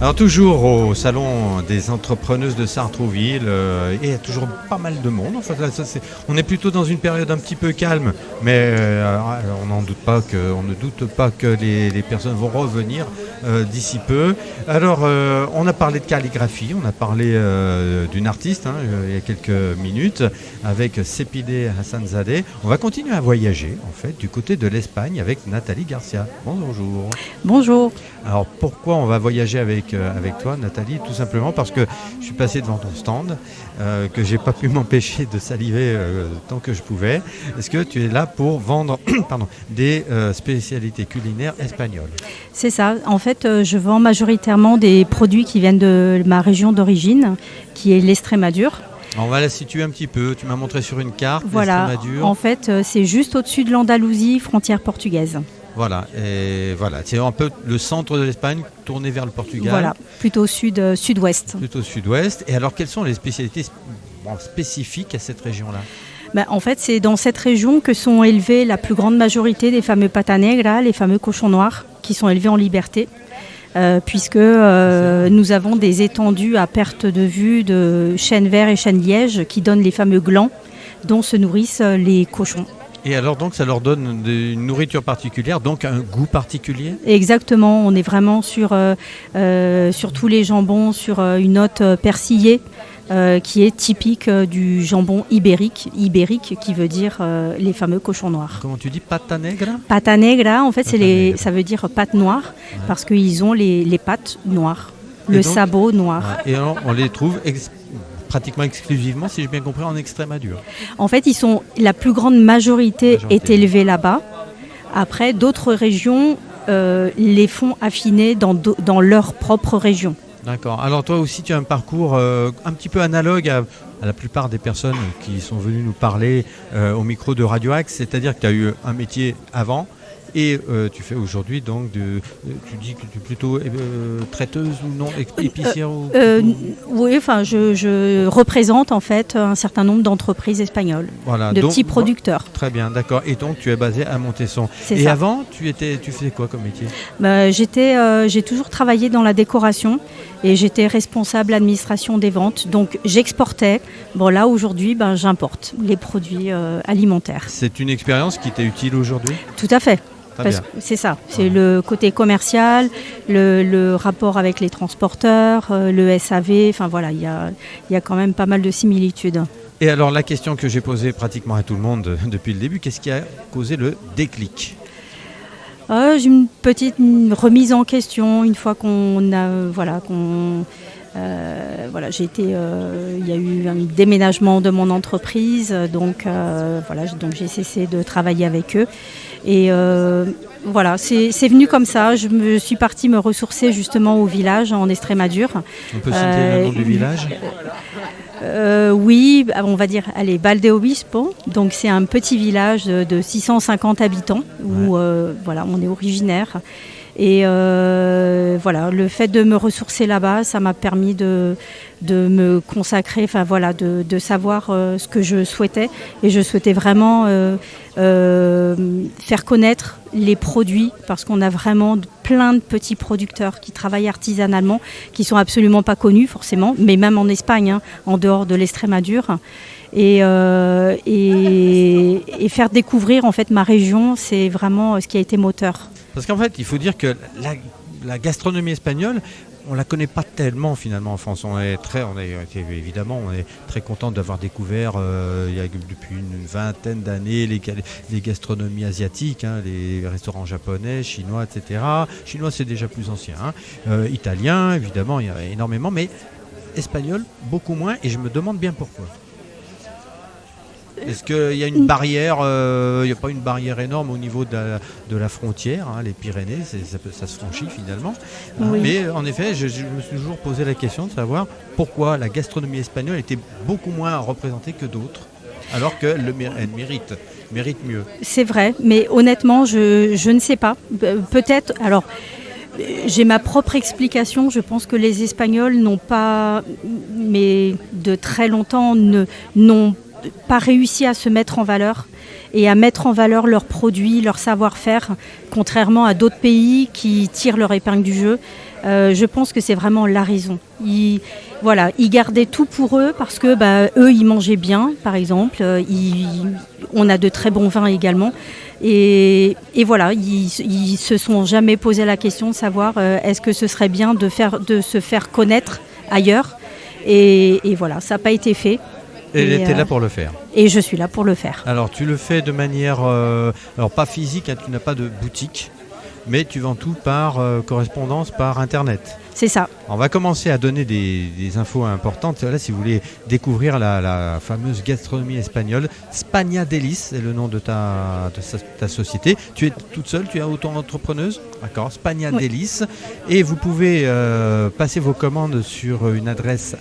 Alors toujours au salon des entrepreneuses de Sartrouville, et il y a toujours pas mal de monde. Enfin, là, on est plutôt dans une période un petit peu calme, mais on ne doute pas que les personnes vont revenir d'ici peu. Alors on a parlé de calligraphie, on a parlé d'une artiste il y a quelques minutes avec Sepide Hassanzadeh. On va continuer à voyager en fait du côté de l'Espagne avec Nathalie Garcia. Bonjour. Bonjour. Alors pourquoi on va voyager avec toi, Nathalie? Tout simplement parce que je suis passé devant ton stand, que j'ai pas pu m'empêcher de saliver tant que je pouvais. Est-ce que tu es là pour vendre des spécialités culinaires espagnoles? C'est ça. En fait, je vends majoritairement des produits qui viennent de ma région d'origine, qui est l'Estrémadure. On va la situer un petit peu. Tu m'as montré sur une carte, voilà. l'Estrémadure. En fait, c'est juste au-dessus de l'Andalousie, frontière portugaise. Voilà, et voilà, c'est un peu le centre de l'Espagne, tourné vers le Portugal. Voilà, plutôt sud-ouest. Plutôt sud-ouest. Et alors, quelles sont les spécialités spécifiques à cette région-là? En fait, c'est dans cette région que sont élevés la plus grande majorité des fameux pata negra, les fameux cochons noirs, qui sont élevés en liberté, puisque nous avons des étendues à perte de vue de chênes verts et chênes lièges qui donnent les fameux glands dont se nourrissent les cochons. Et alors donc ça leur donne une nourriture particulière, donc un goût particulier? Exactement, on est vraiment sur tous les jambons, sur une note persillée qui est typique du jambon ibérique qui veut dire les fameux cochons noirs. Comment tu dis, pata negra? Pata negra, en fait ça veut dire pâte noire, parce qu'ils ont les pattes noires, sabot noir. Et alors, on les trouve pratiquement exclusivement, si j'ai bien compris, en Extrémadure. En fait, la plus grande majorité est élevée là-bas. Après, d'autres régions les font affiner dans leur propre région. D'accord. Alors toi aussi, tu as un parcours un petit peu analogue à la plupart des personnes qui sont venues nous parler au micro de Radio Axe, c'est-à-dire que tu as eu un métier avant. Et tu fais aujourd'hui donc tu dis que tu es plutôt traiteuse ou non, épicière Oui, enfin je représente en fait un certain nombre d'entreprises espagnoles, petits producteurs. Très bien, d'accord. Et donc tu es basée à Montesson. C'est ça. Avant, tu faisais quoi comme métier? J'ai toujours travaillé dans la décoration et j'étais responsable administration des ventes. Donc j'exportais. Bon là aujourd'hui, j'importe les produits alimentaires. C'est une expérience qui t'est utile aujourd'hui? Tout à fait. C'est ça, c'est le côté commercial, le rapport avec les transporteurs, le SAV, enfin voilà, il y a quand même pas mal de similitudes. Et alors la question que j'ai posée pratiquement à tout le monde depuis le début, qu'est-ce qui a causé le déclic? J'ai une petite remise en question une fois j'ai été, il y a eu un déménagement de mon entreprise, donc j'ai cessé de travailler avec eux. Et c'est venu comme ça. Je me suis partie me ressourcer justement au village en Estrémadure. On peut citer le nom du village? Oui, on va dire, Valdeobispo. Donc c'est un petit village de 650 habitants où on est originaire. Et le fait de me ressourcer là-bas, ça m'a permis de me consacrer, de savoir ce que je souhaitais. Et je souhaitais vraiment faire connaître les produits, parce qu'on a vraiment plein de petits producteurs qui travaillent artisanalement, qui sont absolument pas connus forcément, mais même en Espagne, en dehors de l'Estrémadure. Et faire découvrir en fait ma région, c'est vraiment ce qui a été moteur. Parce qu'en fait, il faut dire que la gastronomie espagnole, on la connaît pas tellement finalement en France. On est très content d'avoir découvert depuis une vingtaine d'années les gastronomies asiatiques, les restaurants japonais, chinois, etc. Chinois, c'est déjà plus ancien. Italien, évidemment, il y a énormément, mais espagnol, beaucoup moins. Et je me demande bien pourquoi. Est-ce qu'il y a une barrière, il n'y a pas une barrière énorme au niveau de la frontière, les Pyrénées, ça se franchit finalement. Oui. Mais en effet, je me suis toujours posé la question de savoir pourquoi la gastronomie espagnole était beaucoup moins représentée que d'autres, alors qu'elle mérite mieux. C'est vrai, mais honnêtement, je ne sais pas. Peut-être, alors... J'ai ma propre explication. Je pense que les Espagnols n'ont pas, mais de très longtemps, n'ont pas réussi à se mettre en valeur et à mettre en valeur leurs produits, leur savoir-faire, contrairement à d'autres pays qui tirent leur épingle du jeu. Je pense que c'est vraiment la raison. Ils gardaient tout pour eux parce que eux, ils mangeaient bien, par exemple. On a de très bons vins également. Et voilà, ils se sont jamais posé la question de savoir est-ce que ce serait bien de se faire connaître ailleurs. Et voilà, ça n'a pas été fait. Et tu es là pour le faire. Et je suis là pour le faire. Alors tu le fais de manière, alors pas physique, hein, tu n'as pas de boutique, mais tu vends tout par correspondance, par Internet. C'est ça. On va commencer à donner des infos importantes. Voilà, si vous voulez découvrir la fameuse gastronomie espagnole, Spagna Delice, c'est le nom de ta société. Tu es toute seule, tu es auto-entrepreneuse, d'accord, Spagna Delice. Et vous pouvez passer vos commandes sur une adresse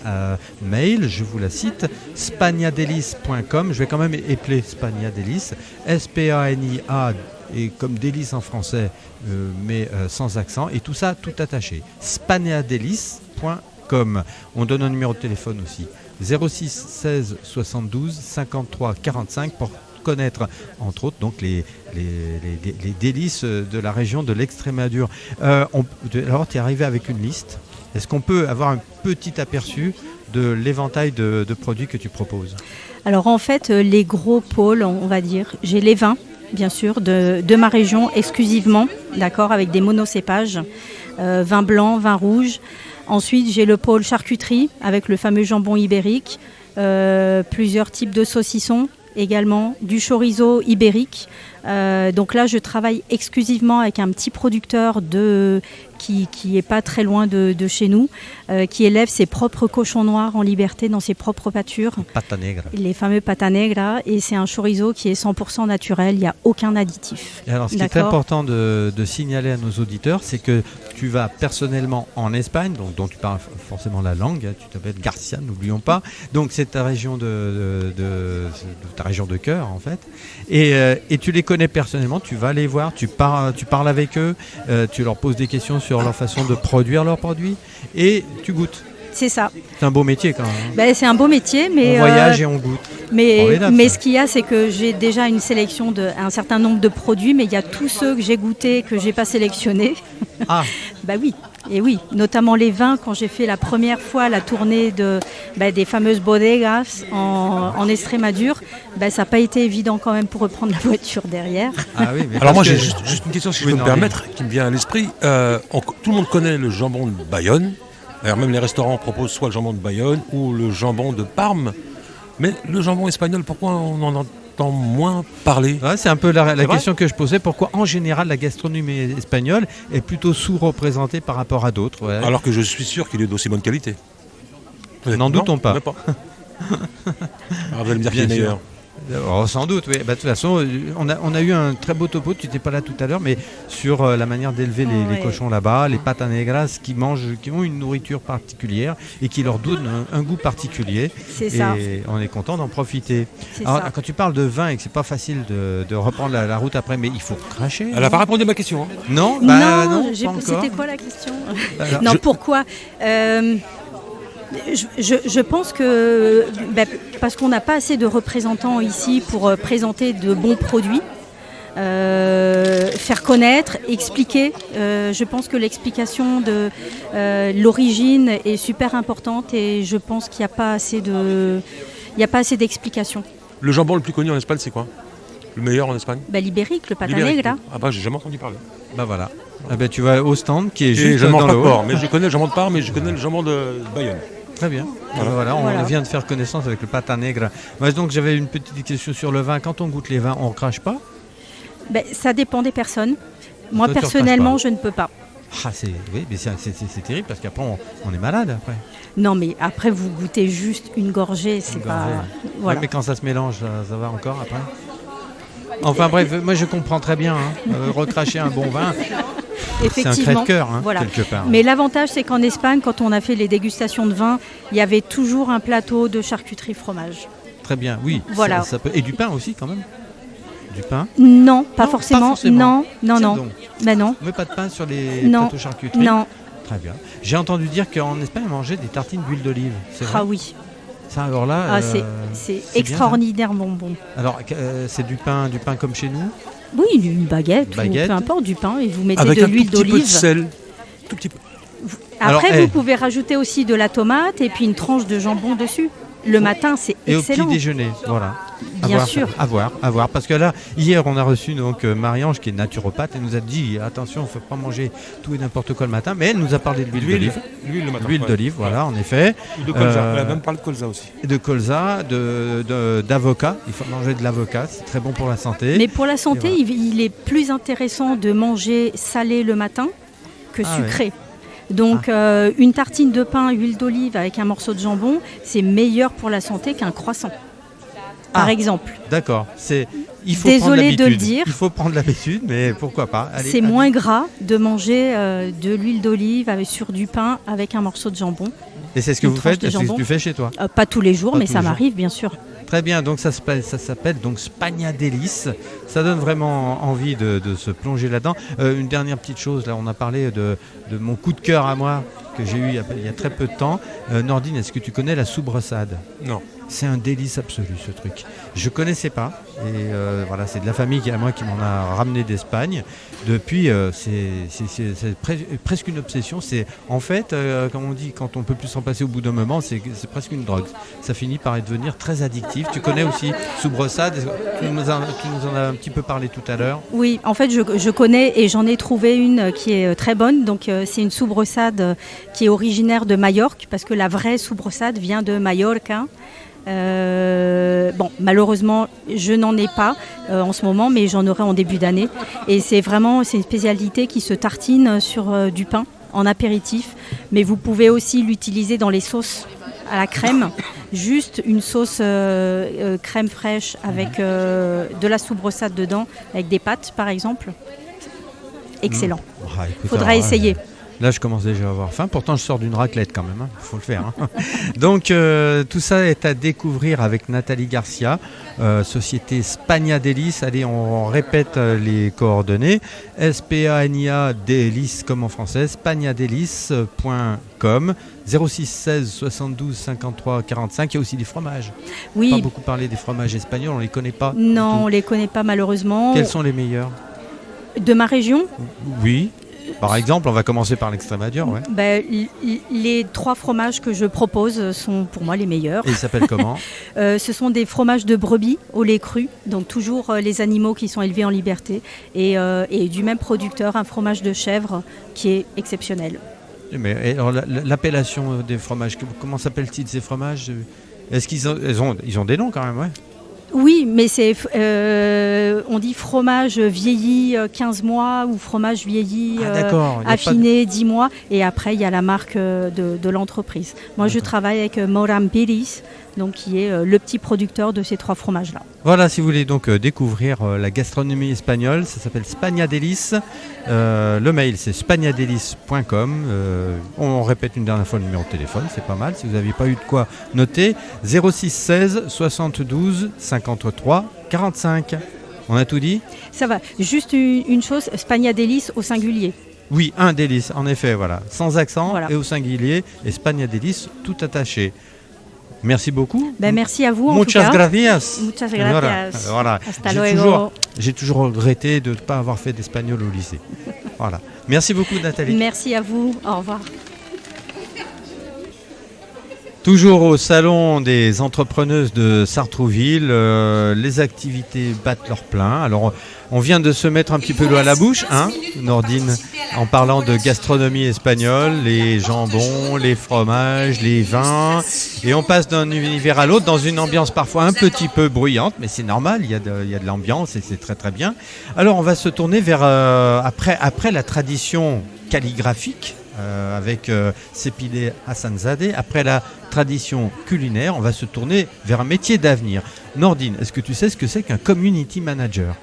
mail, je vous la cite, spagnadelice.com. Je vais quand même épeler Spagna Delice, S-P-A-N-I-A, et comme délice en français, mais sans accent, et tout ça tout attaché. spagnadelice.com. On donne un numéro de téléphone aussi, 06 16 72 53 45, pour connaître entre autres donc les délices de la région de l'Extrémadure. Alors tu es arrivé avec une liste. Est-ce qu'on peut avoir un petit aperçu de l'éventail de produits que tu proposes? Alors en fait, les gros pôles, on va dire, j'ai les vins, bien sûr, de ma région exclusivement, d'accord, avec des monocépages, vin blanc, vin rouge. Ensuite, j'ai le pôle charcuterie avec le fameux jambon ibérique, plusieurs types de saucissons, également du chorizo ibérique. Donc là, je travaille exclusivement avec un petit producteur qui est pas très loin de chez nous, qui élève ses propres cochons noirs en liberté dans ses propres pâtures. Pata negra. Les fameux pata negra. Et c'est un chorizo qui est 100% naturel, il n'y a aucun additif. Et alors, ce qui est important de signaler à nos auditeurs, c'est que tu vas personnellement en Espagne, donc, dont tu parles forcément la langue, hein, tu t'appelles Garcia, n'oublions pas. Donc c'est ta région ta région de cœur, en fait. Et tu les connais personnellement, tu vas les voir, tu parles avec eux, tu leur poses des questions sur leur façon de produire leurs produits et tu goûtes. C'est ça. C'est un beau métier quand même. C'est un beau métier, mais on voyage et on goûte. Mais ce qu'il y a, c'est que j'ai déjà une sélection d'un certain nombre de produits, mais il y a tous ceux que j'ai goûtés, que j'ai pas sélectionnés. Ah. Oui. Et oui, notamment les vins, quand j'ai fait la première fois la tournée des fameuses bodegas en Extrémadure, ça n'a pas été évident quand même pour reprendre la voiture derrière. Ah oui, mais alors moi j'ai juste une question, si je peux me permettre, qui me vient à l'esprit. Tout le monde connaît le jambon de Bayonne. Alors même les restaurants proposent soit le jambon de Bayonne ou le jambon de Parme. Mais le jambon espagnol, pourquoi on en entend moins parler? C'est un peu la question que je posais. Pourquoi en général la gastronomie espagnole est plutôt sous-représentée par rapport à d'autres? Ouais. Alors que je suis sûr qu'il est d'aussi bonne qualité. N'en doutons pas. Alors vous allez me dire qu'il est meilleur. Oh, sans doute, oui. De toute façon, on a eu un très beau topo, tu n'étais pas là tout à l'heure, mais sur la manière d'élever les cochons là-bas, les pata negras qui ont une nourriture particulière et qui leur donne un goût particulier. C'est ça. Et on est content d'en profiter. Alors, quand tu parles de vin et que c'est pas facile de reprendre la route après, mais il faut cracher. Elle n'a pas répondu à ma question. Hein. Non, non, c'était quoi la question? Alors, non, pourquoi je pense que parce qu'on n'a pas assez de représentants ici pour présenter de bons produits, faire connaître, expliquer. Je pense que l'explication de l'origine est super importante et je pense qu'il n'y a pas assez d'explications. Le jambon le plus connu en Espagne, c'est quoi? Le meilleur en Espagne? L'ibérique, le pata negra. Ah j'ai jamais entendu parler. Voilà. Tu vas au stand qui est juste dans le haut. Mais je connais le jambon de Parme, mais je connais le jambon de Bayonne. Très bien. Voilà. On vient de faire connaissance avec le pata negra. Donc j'avais une petite question sur le vin. Quand on goûte les vins, on ne crache pas? Ça dépend des personnes. Moi personnellement, je ne peux pas. C'est terrible parce qu'après on est malade après. Non, mais après vous goûtez juste une gorgée, c'est pas. Voilà. Mais quand ça se mélange, ça va encore après. Enfin bref, moi je comprends très bien. Recracher un bon vin. Effectivement, c'est un crève-cœur, quelque part. Mais l'avantage, c'est qu'en Espagne, quand on a fait les dégustations de vin, il y avait toujours un plateau de charcuterie fromage. Très bien, oui. Voilà. Ça peut... Et du pain aussi, quand même. Du pain? Non, pas forcément. Non. Non. On met pas de pain sur les plateaux charcuterie? Non. Très bien. J'ai entendu dire qu'en Espagne, on mangeait des tartines d'huile d'olive. C'est vrai? Ah oui. Ça, alors là, c'est extraordinairement bon. Alors, c'est du pain comme chez nous? Oui, une baguette, ou peu importe, du pain, et vous mettez avec de l'huile d'olive. Avec un tout petit peu de sel, tout petit peu. Après, vous pouvez rajouter aussi de la tomate et puis une tranche de jambon dessus. Le matin, c'est excellent. Et au petit déjeuner, voilà. Bien sûr. À voir. Parce que là, hier, on a reçu donc Marie-Ange, qui est naturopathe, et nous a dit, attention, il ne faut pas manger tout et n'importe quoi le matin. Mais elle nous a parlé de l'huile d'olive. L'huile d'olive, voilà, en effet. De colza, elle a même parlé de colza aussi. De colza, d'avocat. Il faut manger de l'avocat, c'est très bon pour la santé. Mais pour la santé, voilà. Il est plus intéressant de manger salé le matin que sucré. Ouais. Donc une tartine de pain, huile d'olive avec un morceau de jambon, c'est meilleur pour la santé qu'un croissant, par exemple. D'accord. Il faut Désolée prendre l'habitude. de le dire. Il faut prendre l'habitude, mais pourquoi pas. C'est moins gras de manger de l'huile d'olive sur du pain avec un morceau de jambon. Et c'est ce que vous faites, c'est ce que tu fais chez toi? Pas tous les jours, mais ça m'arrive, bien sûr. Très bien, donc ça s'appelle donc Spagnadelis. Ça donne vraiment envie de se plonger là-dedans. Une dernière petite chose, là, on a parlé de mon coup de cœur à moi que j'ai eu il y a très peu de temps. Nordine, est-ce que tu connais la soubreçade? Non. C'est un délice absolu, ce truc. Je connaissais pas, et voilà, c'est de la famille qui m'en a ramené d'Espagne. Depuis, c'est presque une obsession. C'est en fait, comme on dit, quand on peut plus s'en passer au bout d'un moment, c'est presque une drogue. Ça finit par devenir très addictif. Tu connais aussi soubreçade? Tu nous en as un petit peu parlé tout à l'heure. Oui, en fait, je connais et j'en ai trouvé une qui est très bonne. Donc, c'est une soubreçade qui est originaire de Majorque, parce que la vraie soubreçade vient de Majorque. Bon, malheureusement, je n'en ai pas en ce moment, mais j'en aurai en début d'année. Et c'est une spécialité qui se tartine sur du pain en apéritif, mais vous pouvez aussi l'utiliser dans les sauces à la crème. Juste une sauce crème fraîche avec de la soubreçade dedans, avec des pâtes par exemple. Excellent. Faudra essayer. Là, je commence déjà à avoir faim. Pourtant, je sors d'une raclette quand même. Il faut le faire. Donc, tout ça est à découvrir avec Nathalie Garcia, société Spagnadelis. Allez, on répète les coordonnées. SPANIA Delis comme en français. Spagnadelis.com 06 16 72 53 45. Il y a aussi des fromages. Oui. On n'a pas beaucoup parlé des fromages espagnols. On ne les connaît pas. Non, on ne les connaît pas malheureusement. Quels sont les meilleurs? De ma région? Oui. Par exemple, on va commencer par l'Extrémadure. Ouais. Les 3 fromages que je propose sont pour moi les meilleurs. Et ils s'appellent comment? Ce sont des fromages de brebis au lait cru, donc toujours les animaux qui sont élevés en liberté. Et du même producteur, un fromage de chèvre qui est exceptionnel. Mais alors, l'appellation des fromages, comment s'appelle-t-il ces fromages? Est-ce qu'ils ont des noms quand même, ouais? Oui, mais on dit fromage vieilli 15 mois ou fromage vieilli affiné 10 mois. Et après, il y a la marque de l'entreprise. Moi, je travaille avec Morambiris, donc qui est le petit producteur de ces 3 fromages-là. Voilà, si vous voulez donc découvrir la gastronomie espagnole, ça s'appelle Spagnadelis. Le mail, c'est spagnadelis.com. On répète une dernière fois le numéro de téléphone, c'est pas mal. Si vous n'aviez pas eu de quoi noter, 06 16 72 53 45. On a tout dit? Ça va. Juste une chose, Spagnadelis au singulier. Oui, un délice, en effet, voilà. Sans accent et au singulier. Et Spagnadelis, tout attaché. Merci beaucoup. Merci à vous en Muchas tout cas. Gracias. Muchas gracias. Voilà. Hasta luego. J'ai toujours regretté de ne pas avoir fait d'espagnol au lycée. Voilà. Merci beaucoup Nathalie. Merci à vous. Au revoir. Toujours au salon des entrepreneuses de Sartrouville, les activités battent leur plein. Alors on vient de se mettre un petit peu l'eau à la bouche, hein, Nordine, en parlant de gastronomie espagnole, les jambons, les fromages, les vins, et on passe d'un univers à l'autre dans une ambiance parfois un petit peu bruyante, mais c'est normal, il y a de l'ambiance et c'est très très bien. Alors on va se tourner vers après la tradition calligraphique. Avec Sepideh Hassanzadeh. Après la tradition culinaire, on va se tourner vers un métier d'avenir. Nordine, est-ce que tu sais ce que c'est qu'un community manager?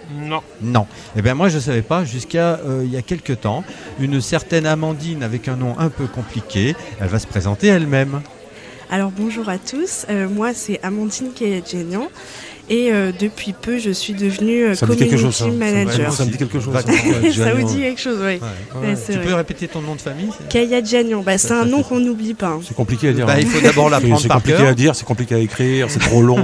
Non. Eh bien moi je ne savais pas jusqu'à il y a quelques temps. Une certaine Amandine avec un nom un peu compliqué, elle va se présenter elle-même. Alors bonjour à tous, moi c'est Amandine Kejedjian Et depuis peu, je suis devenue community manager. Ça me dit quelque chose. Ça vous dit quelque chose, oui. Tu peux répéter ton nom de famille? Kayadjanian, c'est un nom qu'on n'oublie pas. C'est compliqué à dire. Il faut d'abord l'apprendre par cœur. C'est compliqué à dire, c'est compliqué à écrire, c'est trop long.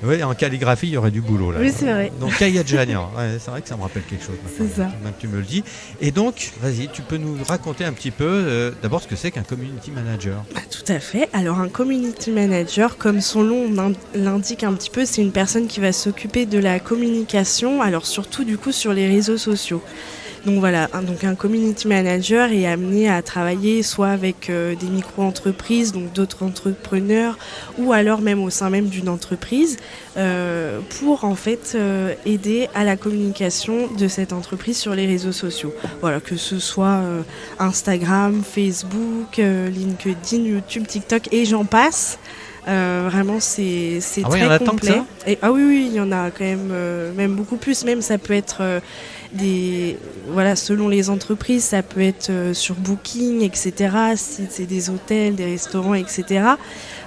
Oui, en calligraphie, il y aurait du boulot là. Oui, c'est vrai. Donc Kayadjanian, c'est vrai que ça me rappelle quelque chose. C'est ça. Même tu me le dis. Et donc, vas-y, tu peux nous raconter un petit peu d'abord ce que c'est qu'un community manager. Tout à fait. Alors un community manager, comme son nom l'indique un petit peu, c'est une personne qui va s'occuper de la communication, alors surtout du coup sur les réseaux sociaux. Donc voilà, donc un community manager est amené à travailler soit avec des micro-entreprises, donc d'autres entrepreneurs, ou alors même au sein même d'une entreprise, pour en fait aider à la communication de cette entreprise sur les réseaux sociaux. Voilà, que ce soit Instagram, Facebook, LinkedIn, YouTube, TikTok et j'en passe. Vraiment c'est très il y en a complet. tant que ça. Oui, il y en a quand même beaucoup plus. Même ça peut être selon les entreprises, ça peut être sur Booking, etc. Si c'est des hôtels, des restaurants, etc.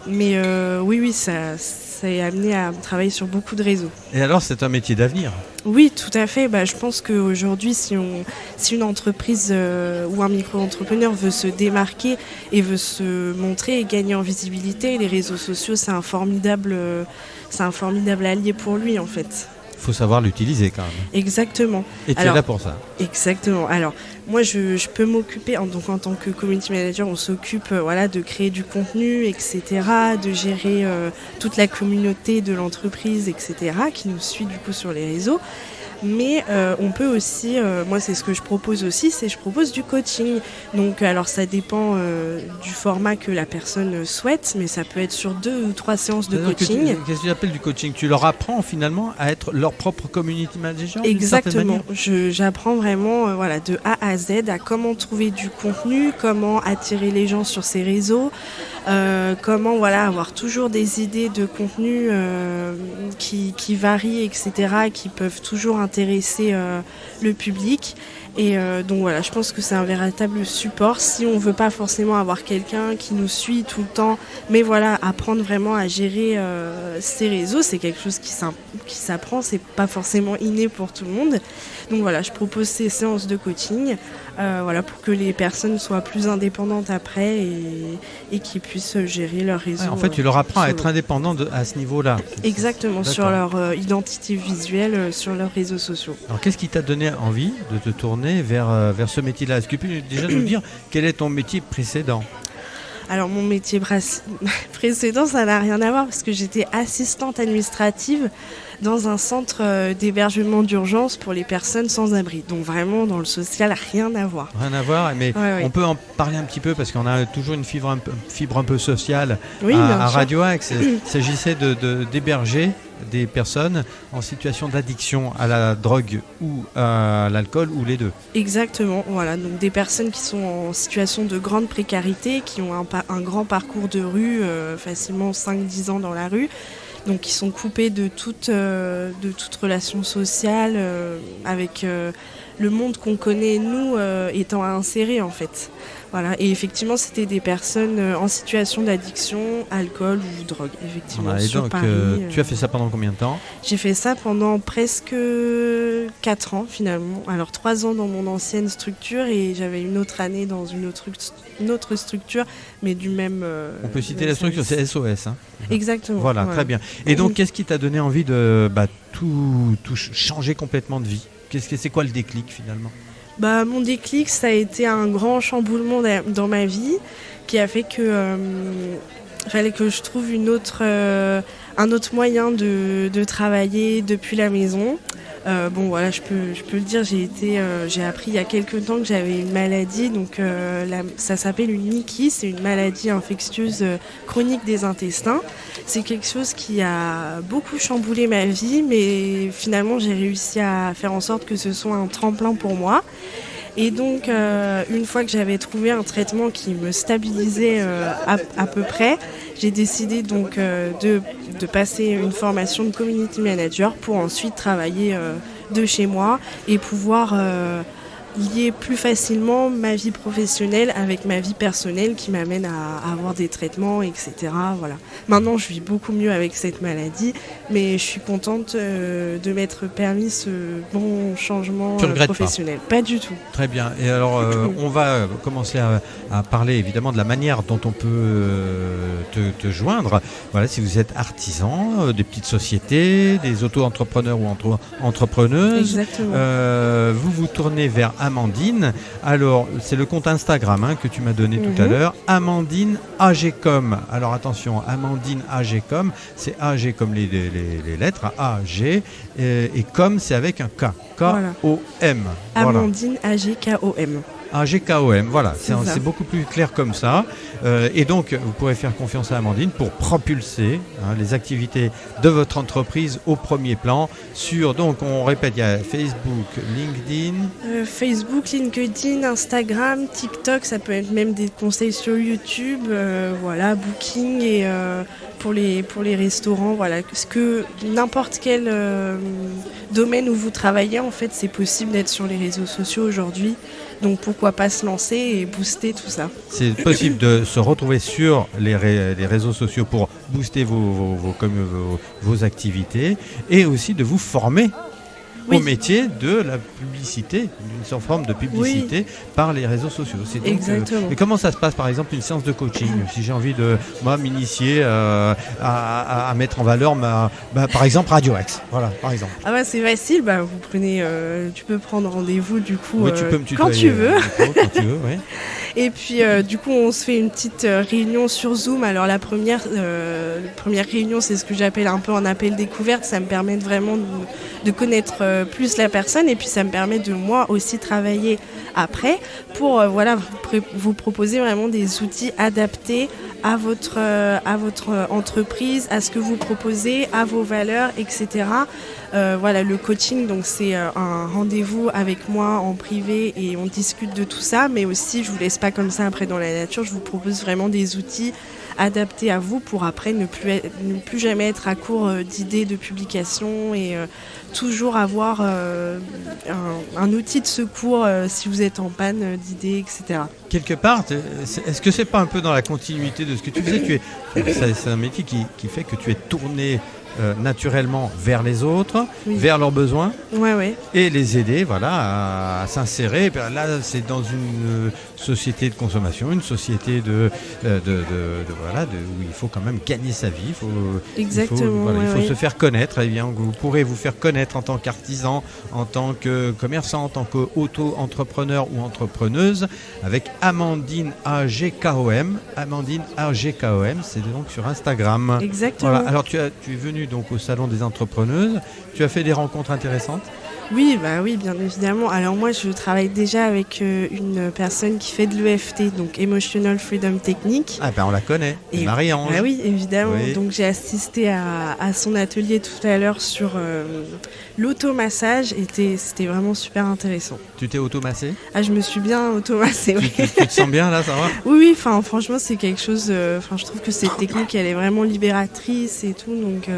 Mais oui, ça est amené à travailler sur beaucoup de réseaux. Et alors, c'est un métier d'avenir? Oui, tout à fait. Je pense qu'aujourd'hui, si une entreprise ou un micro-entrepreneur veut se démarquer et veut se montrer et gagner en visibilité, les réseaux sociaux, c'est un formidable allié pour lui, en fait. Il faut savoir l'utiliser quand même. Exactement. Et tu es là pour ça. Exactement. Alors, moi, je peux m'occuper, en tant que community manager, on s'occupe de créer du contenu, etc., de gérer toute la communauté de l'entreprise, etc., qui nous suit du coup sur les réseaux. Mais on peut aussi, moi c'est ce que je propose aussi, je propose du coaching. Donc alors ça dépend du format que la personne souhaite, mais ça peut être sur 2 ou 3 séances de coaching. Qu'est-ce que tu appelles du coaching? Tu leur apprends finalement à être leur propre community manager? Exactement, j'apprends vraiment de A à Z à comment trouver du contenu, comment attirer les gens sur ces réseaux, comment avoir toujours des idées de contenu qui varient, etc., qui peuvent toujours intéresser le public. Et donc voilà, je pense que c'est un véritable support si on veut pas forcément avoir quelqu'un qui nous suit tout le temps, mais apprendre vraiment à gérer ces réseaux, c'est quelque chose qui s'apprend, c'est pas forcément inné pour tout le monde. Donc voilà, je propose ces séances de coaching pour que les personnes soient plus indépendantes après et qu'ils puissent gérer leur réseau. En fait, tu leur apprends à être indépendants à ce niveau-là. Exactement, sur leur identité visuelle, sur leurs réseaux sociaux. Alors, qu'est-ce qui t'a donné envie de te tourner vers ce métier-là? Est-ce que tu peux déjà nous dire quel est ton métier précédent? Alors mon métier précédent, ça n'a rien à voir parce que j'étais assistante administrative dans un centre d'hébergement d'urgence pour les personnes sans abri. Donc vraiment dans le social, rien à voir. Rien à voir, mais on peut en parler un petit peu parce qu'on a toujours une fibre un peu sociale à Radio Axe. Il s'agissait d'héberger des personnes en situation d'addiction à la drogue ou à l'alcool ou les deux. Exactement, donc des personnes qui sont en situation de grande précarité, qui ont un grand parcours de rue, facilement 5-10 ans dans la rue, donc qui sont coupés de toute relation sociale avec le monde qu'on connaît, nous, étant insérés en fait. Et effectivement, c'était des personnes en situation d'addiction, alcool ou drogue, effectivement. Et donc, Paris, tu as fait ça pendant combien de temps? J'ai fait ça pendant presque 4 ans, finalement. Alors, 3 ans dans mon ancienne structure et j'avais une autre année dans une autre structure, mais du même... On peut citer la structure, c'est SOS. Hein. Exactement. Voilà, très bien. Et donc, qu'est-ce qui t'a donné envie de tout changer complètement de vie? C'est quoi le déclic, finalement? Mon déclic, ça a été un grand chamboulement dans ma vie qui a fait que fallait que je trouve un autre moyen de travailler depuis la maison. Je peux le dire, j'ai appris il y a quelques temps que j'avais une maladie, donc ça s'appelle une NICI, c'est une maladie infectieuse chronique des intestins. C'est quelque chose qui a beaucoup chamboulé ma vie, mais finalement j'ai réussi à faire en sorte que ce soit un tremplin pour moi. Et donc, une fois que j'avais trouvé un traitement qui me stabilisait à peu près, j'ai décidé donc de passer une formation de community manager pour ensuite travailler de chez moi et pouvoir lier plus facilement ma vie professionnelle avec ma vie personnelle qui m'amène à avoir des traitements, etc. Voilà. Maintenant, je vis beaucoup mieux avec cette maladie, mais je suis contente de m'être permis ce bon changement professionnel. Pas du tout. Très bien. Et alors, on va commencer à parler évidemment de la manière dont on peut te joindre. Voilà, si vous êtes artisan, des petites sociétés, des auto-entrepreneurs ou entrepreneuses. Exactement. Vous vous tournez vers Amandine. Alors, c'est le compte Instagram que tu m'as donné tout à l'heure. Amandine AGcom. Alors attention, Amandine AGcom, c'est AG comme les lettres, AG, et com, c'est avec un K. K-O-M. Amandine AGKOM. AGKOM, voilà, C'est c'est beaucoup plus clair comme ça. Et donc, vous pourrez faire confiance à Amandine pour propulser les activités de votre entreprise au premier plan. Donc, on répète, il y a Facebook, LinkedIn. Facebook, LinkedIn, Instagram, TikTok, ça peut être même des conseils sur YouTube, Booking et pour les restaurants, voilà, parce que n'importe quel domaine où vous travaillez, en fait, c'est possible d'être sur les réseaux sociaux aujourd'hui. Donc pourquoi pas se lancer et booster tout ça. C'est possible de se retrouver sur les réseaux sociaux pour booster vos activités et aussi de vous former au métier de la publicité, d'une forme de publicité par les réseaux sociaux. Exactement. Et comment ça se passe, par exemple, une séance de coaching? Si j'ai envie de m'initier à mettre en valeur par exemple Radio X. Voilà, par exemple. C'est facile. Vous prenez, tu peux prendre rendez-vous du coup tu peux me tutoyer, quand tu veux. Quand tu veux, oui. Et puis du coup on se fait une petite réunion sur Zoom. Alors la première réunion, c'est ce que j'appelle un peu en appel découverte. Ça me permet vraiment de connaître plus la personne et puis ça me permet de moi aussi travailler après pour vous proposer vraiment des outils adaptés à votre entreprise, à ce que vous proposez, à vos valeurs, etc. Le coaching, donc c'est un rendez-vous avec moi en privé et on discute de tout ça, mais aussi je vous laisse pas comme ça après dans la nature, je vous propose vraiment des outils adaptés à vous pour après ne plus jamais être à court d'idées de publication et toujours avoir un outil de secours si vous êtes en panne d'idées, etc. Quelque part, est-ce que c'est pas un peu dans la continuité de ce que tu faisais? C'est un métier qui fait que tu es tourné naturellement vers les autres, vers leurs besoins, et les aider à s'insérer. Là, c'est dans une société de consommation, une société où il faut quand même gagner sa vie. Il faut se faire connaître. Eh bien, vous pourrez vous faire connaître en tant qu'artisan, en tant que commerçant, en tant qu'auto-entrepreneur ou entrepreneuse avec Amandine AGKOM. Amandine AGKOM, c'est donc sur Instagram. Exactement. Voilà. Alors, tu es venu donc au Salon des Entrepreneuses. Tu as fait des rencontres intéressantes? Oui, bien évidemment. Alors moi, je travaille déjà avec une personne qui fait de l'EFT, donc Emotional Freedom Technique. On la connaît, Marie-Ange. Oui, évidemment. Oui. Donc j'ai assisté à son atelier tout à l'heure sur l'automassage. C'était vraiment super intéressant. Tu t'es automassé? Je me suis bien automassée. Tu te sens bien là, ça va? Oui, franchement, c'est quelque chose. Je trouve que cette technique, elle est vraiment libératrice et tout. Donc,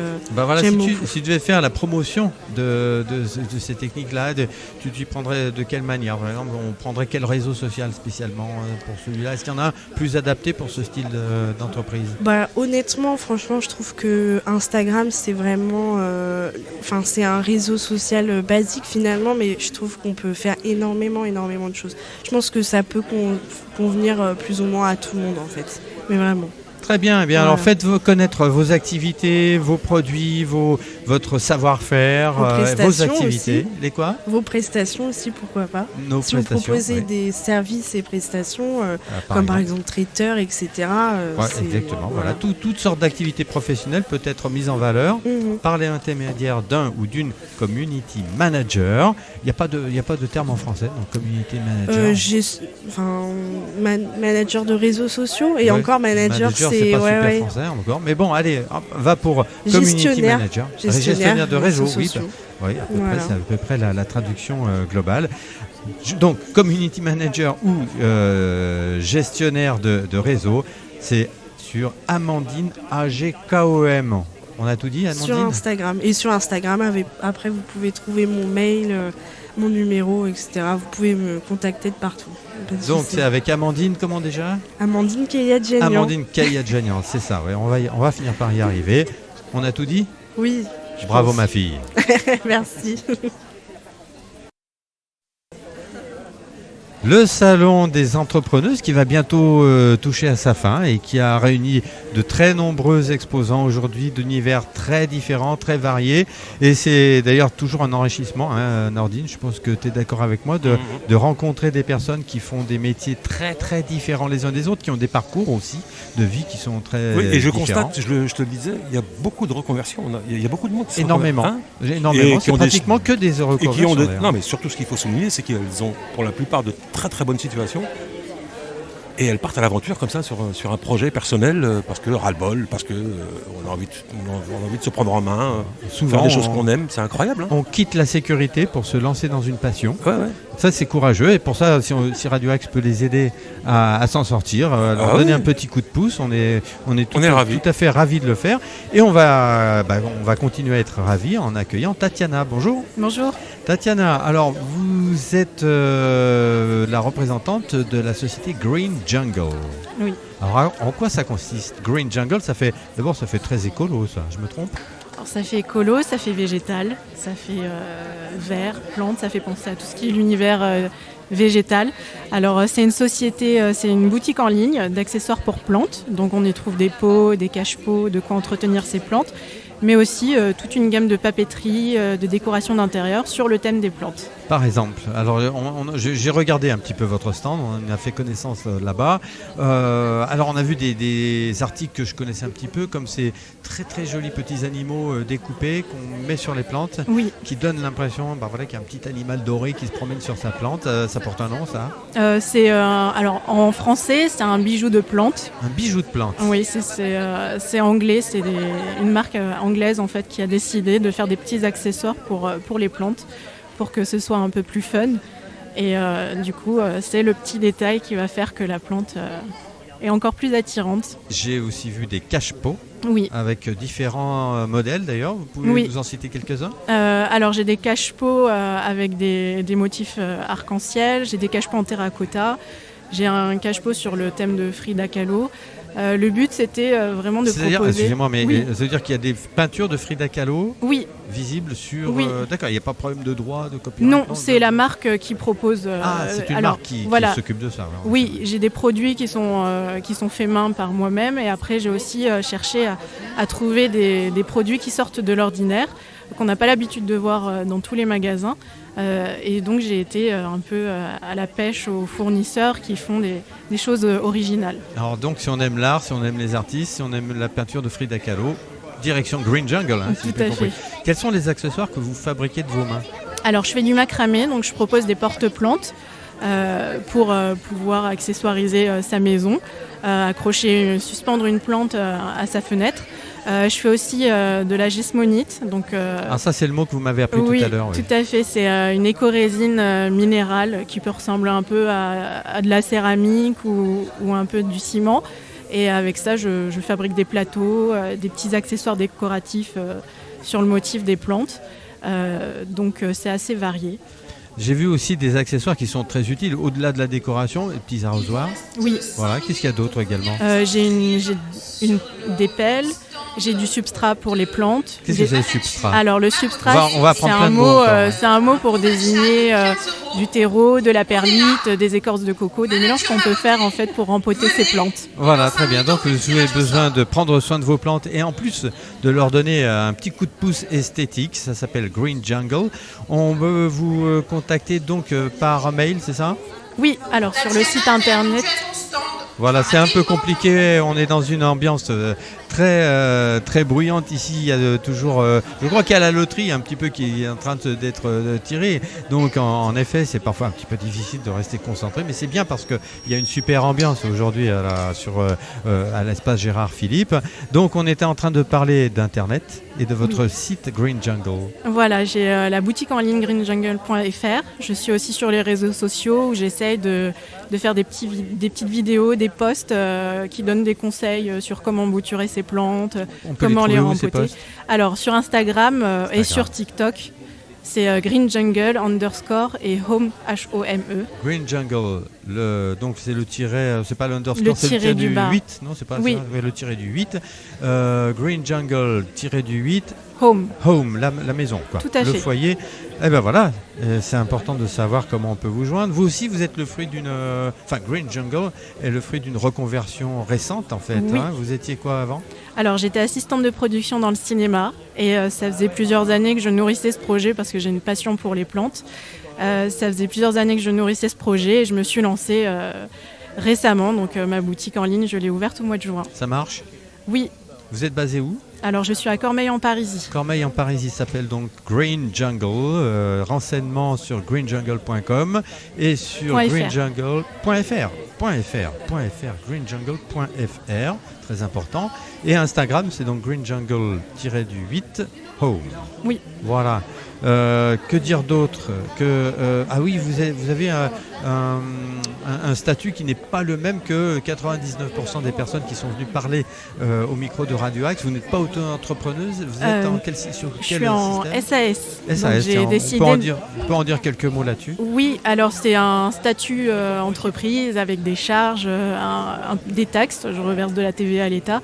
j'aime beaucoup. Si tu devais faire la promotion de ces techniques-là, tu t'y prendrais de quelle manière? Par exemple, on prendrait quel réseau social spécialement pour celui-là? Est-ce qu'il y en a un plus adapté pour ce style d'entreprise? Honnêtement, franchement, je trouve que Instagram, c'est vraiment... c'est un réseau social basique finalement, mais je trouve qu'on peut faire énormément de choses. Je pense que ça peut convenir plus ou moins à tout le monde en fait, mais vraiment. Très bien, Voilà. Alors faites connaître vos activités, vos produits, votre savoir-faire, vos activités. Aussi. Les quoi? Vos prestations aussi, pourquoi pas. Si vous proposez des services et prestations, comme par exemple traiteur, etc. Exactement. Voilà. Toutes sortes d'activités professionnelles peuvent être mises en valeur par l'intermédiaire d'un ou d'une community manager. Il n'y a pas de terme en français, donc community manager. Manager de réseaux sociaux et encore manager c'est pas super français encore. Mais bon, allez, va pour community manager. Gestionnaire de réseau, oui. Oui, c'est à peu près la traduction globale. Donc, community manager ou gestionnaire de réseau, c'est sur Amandine AGKOM. On a tout dit, Amandine? Sur Instagram. Et sur Instagram, après, vous pouvez trouver mon mail mon numéro, etc. Vous pouvez me contacter de partout. Pas de Donc souci. c'est avec Amandine, comment déjà? Amandine Kayadjanian. Amandine Kayadjanian, c'est ça, ouais, on va finir par y arriver. On a tout dit? Oui. je Bravo pense. ma fille. Merci. Le salon des entrepreneuses qui va bientôt toucher à sa fin et qui a réuni de très nombreux exposants aujourd'hui d'univers très différents, très variés. Et c'est d'ailleurs toujours un enrichissement, hein, Nordine, je pense que tu es d'accord avec moi, de rencontrer des personnes qui font des métiers très très différents les uns des autres, qui ont des parcours aussi de vie qui sont très Oui, et je différents. constate, je te le disais, il y a beaucoup de reconversions. Il y a beaucoup de monde qui se Énormément. reconvertit, hein. Énormément. Et qui C'est ont des- pratiquement que des Et qui ont reconversions. d'ailleurs. non, mais surtout ce qu'il faut souligner, c'est qu'elles ont pour la plupart de très très bonnes situations. Et elles partent à l'aventure comme ça sur un projet personnel parce que ras-le-bol, parce que on a envie de se prendre en main, Souvent, faire des choses qu'on aime, c'est incroyable. Hein. on quitte la sécurité pour se lancer dans une passion. Ouais. Ça, c'est courageux. Et pour ça, si Radio Axe peut les aider à s'en sortir, leur Ah donner oui. un petit coup de pouce, on est tout ravis. à fait ravis de le faire. Et on va continuer à être ravis en accueillant Tatiana. Bonjour. Bonjour. Tatiana, alors vous êtes la représentante de la société Green Jungle. Oui. Alors en quoi ça consiste? Green Jungle, ça fait très écolo, ça, je me trompe? Alors, ça fait écolo, ça fait végétal, ça fait vert, plante, ça fait penser à tout ce qui est l'univers végétal. Alors c'est une société, c'est une boutique en ligne d'accessoires pour plantes. Donc on y trouve des pots, des cache-pots, de quoi entretenir ces plantes, mais aussi toute une gamme de papeterie, de décoration d'intérieur sur le thème des plantes. Par exemple, alors j'ai regardé un petit peu votre stand, on a fait connaissance là-bas. Alors on a vu des articles que je connaissais un petit peu, comme ces très très jolis petits animaux découpés qu'on met sur les plantes, Oui, qui donnent l'impression qu'il y a un petit animal doré qui se promène sur sa plante. Ça porte un nom, ça? alors en français c'est un bijou de plante. Un bijou de plante. Oui, c'est anglais, c'est une marque anglaise en fait qui a décidé de faire des petits accessoires pour les plantes, pour que ce soit un peu plus fun. Et du coup, c'est le petit détail qui va faire que la plante est encore plus attirante. J'ai aussi vu des cache-pots Oui. avec différents modèles d'ailleurs. Vous pouvez Oui. nous en citer quelques-uns? Alors j'ai des cache-pots avec des motifs arc-en-ciel, j'ai des cache-pots en terracotta, j'ai un cache-pot sur le thème de Frida Kahlo. Le but c'était vraiment de C'est-à-dire, proposer... excusez-moi, mais Oui. ça veut dire qu'il y a des peintures de Frida Kahlo Oui, visibles sur... Oui. D'accord, il n'y a pas de problème de droit, de copyright? non, c'est la marque qui propose... Ah, c'est une alors, marque qui voilà. s'occupe de ça. ouais, Oui, j'ai des produits qui sont faits main par moi-même, et après j'ai aussi cherché à trouver des produits qui sortent de l'ordinaire, qu'on n'a pas l'habitude de voir dans tous les magasins. Et donc j'ai été un peu à la pêche aux fournisseurs qui font des choses originales. Alors donc, si on aime l'art, si on aime les artistes, si on aime la peinture de Frida Kahlo, direction Green Jungle, hein, si j'ai Tout bien à compris. fait. Quels sont les accessoires que vous fabriquez de vos mains? Alors je fais du macramé, donc je propose des porte-plantes pour pouvoir accessoiriser sa maison, suspendre une plante à sa fenêtre. Je fais aussi de la gismonite. Donc, Ah, ça, c'est le mot que vous m'avez appelé oui, tout à l'heure. Oui. tout à fait. C'est une écorésine minérale qui peut ressembler un peu à de la céramique ou un peu du ciment. Et avec ça, je fabrique des plateaux, des petits accessoires décoratifs sur le motif des plantes. Donc c'est assez varié. J'ai vu aussi des accessoires qui sont très utiles, au-delà de la décoration, les petits arrosoirs. Oui, Voilà, qu'est-ce qu'il y a d'autre également? j'ai des pelles, j'ai du substrat pour les plantes. Qu'est-ce que c'est le substrat? Alors le substrat, On va c'est prendre un plein de mots mot, encore, ouais. c'est un mot pour désigner du terreau, de la perlite, des écorces de coco, des mélanges qu'on peut faire en fait pour rempoter ces plantes. Voilà, très bien. Donc vous avez besoin de prendre soin de vos plantes et en plus de leur donner un petit coup de pouce esthétique. Ça s'appelle Green Jungle. On peut vous contacter donc par mail, c'est ça? Oui, alors sur le site internet, Voilà, c'est un peu compliqué. On est dans une ambiance très bruyante ici. Il y a toujours, je crois qu'il y a la loterie un petit peu qui est en train d'être tirée. Donc en effet, c'est parfois un petit peu difficile de rester concentré, mais c'est bien parce qu'il y a une super ambiance aujourd'hui à l'espace Gérard Philippe. Donc on était en train de parler d'internet et de votre site Green Jungle. voilà, j'ai la boutique en ligne greenjungle.fr. Je suis aussi sur les réseaux sociaux où j'essaye de faire des petites vidéos, des posts qui donnent des conseils sur comment bouturer ses plantes, On peut comment les trouver où, ces rempoter. posts? Alors sur Instagram et sur TikTok, C'est Green Jungle _ et Home HOME. Green Jungle, donc c'est le tiret, c'est pas l'underscore, Le c'est le tiret tiret du bas. 8, non c'est pas Oui. ça, le tiret du 8. Green Jungle, tiret du 8, Home. Home, la maison, quoi. Tout à le fait. foyer. Eh ben voilà, c'est important de savoir comment on peut vous joindre. Vous aussi, vous êtes le fruit Green Jungle est le fruit d'une reconversion récente en fait. Oui. Hein. Vous étiez quoi avant? Alors j'étais assistante de production dans le cinéma et ça faisait plusieurs années que je nourrissais ce projet parce que j'ai une passion pour les plantes. Ça faisait plusieurs années que je nourrissais ce projet et je me suis lancée récemment. Donc ma boutique en ligne, je l'ai ouverte au mois de juin. Ça marche? Oui, Vous êtes basé où? alors je suis à Cormeilles en Parisis. Cormeilles en Parisis s'appelle donc Green Jungle. Renseignements sur greenjungle.com et sur .fr. greenjungle.fr. greenjungle.fr, très important. Et Instagram, c'est donc greenjungle-8 home. Oui. Voilà. Que dire d'autre ah oui, vous avez un statut qui n'est pas le même que 99% des personnes qui sont venues parler au micro de Radio Axe. Vous n'êtes pas auto-entrepreneuse. Vous êtes sur Je quel suis en système? SAS. SAS, Donc, j'ai tiens, décidé. on peut en dire quelques mots là-dessus. Oui, alors c'est un statut entreprise avec des charges, des taxes. Je reverse de la TVA à l'État.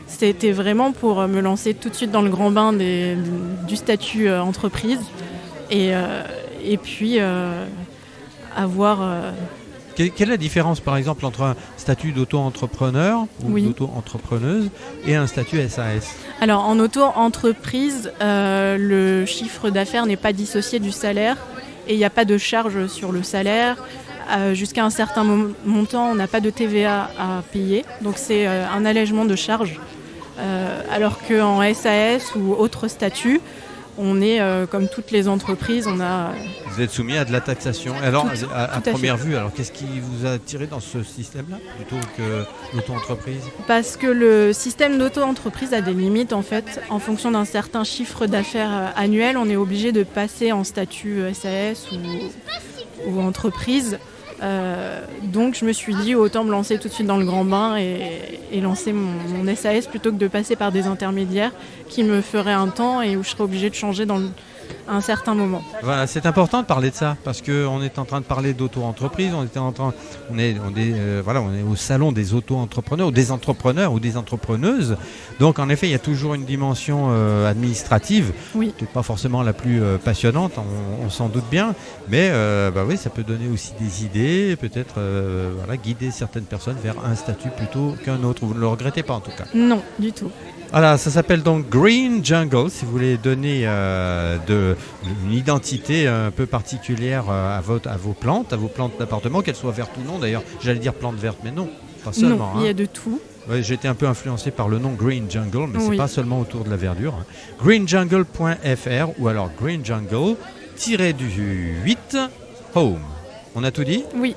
C'était vraiment pour me lancer tout de suite dans le grand bain du statut entreprise et puis avoir... Quelle est la différence par exemple entre un statut d'auto-entrepreneur ou Oui. d'auto-entrepreneuse et un statut SAS? Alors en auto-entreprise, le chiffre d'affaires n'est pas dissocié du salaire et il n'y a pas de charge sur le salaire. Jusqu'à un certain montant, on n'a pas de TVA à payer, donc c'est un allègement de charges. Alors qu'en SAS ou autre statut, on est comme toutes les entreprises, on a... Vous êtes soumis à de la taxation. Alors, Tout à à première vue, alors qu'est-ce qui vous a attiré dans ce système-là plutôt que l'auto-entreprise? Parce que le système d'auto-entreprise a des limites en fait. En fonction d'un certain chiffre d'affaires annuel, on est obligé de passer en statut SAS ou entreprise. Donc je me suis dit autant me lancer tout de suite dans le grand bain et lancer mon SAS plutôt que de passer par des intermédiaires qui me feraient un temps et où je serais obligée de changer à un certain moment. Voilà, c'est important de parler de ça parce qu'on est en train de parler d'auto-entreprise, on est au salon des auto-entrepreneurs ou des entrepreneurs ou des entrepreneuses. Donc en effet, il y a toujours une dimension administrative, Oui. peut-être pas forcément la plus passionnante, on s'en doute bien, mais oui, ça peut donner aussi des idées, peut-être guider certaines personnes vers un statut plutôt qu'un autre. Vous ne le regrettez pas en tout cas. Non, du tout. Voilà, ça s'appelle donc Green Jungle. Si vous voulez donner une identité un peu particulière à vos plantes d'appartement, qu'elles soient vertes ou non. D'ailleurs, j'allais dire plantes vertes, mais non, pas seulement. Non, il y a de tout. Ouais, j'ai été un peu influencé par le nom Green Jungle, mais c'est Oui. pas seulement autour de la verdure. Greenjungle.fr ou alors greenjungle-8 home. On a tout dit? Oui,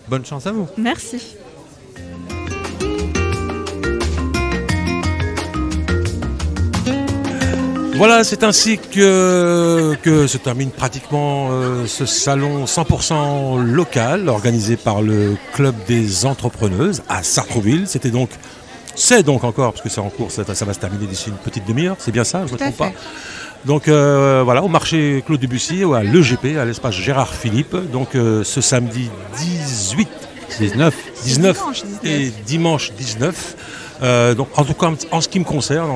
Bonne chance à vous. merci. Voilà, c'est ainsi que se termine pratiquement ce salon 100% local organisé par le Club des Entrepreneuses à Sartrouville. C'est donc encore, parce que c'est en cours, ça va se terminer d'ici une petite demi-heure, c'est bien ça, je ne me trompe pas. Donc voilà, au marché Claude Debussy, à l'EGP, à l'espace Gérard Philippe, donc ce samedi 19 et dimanche 19. Donc en tout cas en ce qui me concerne,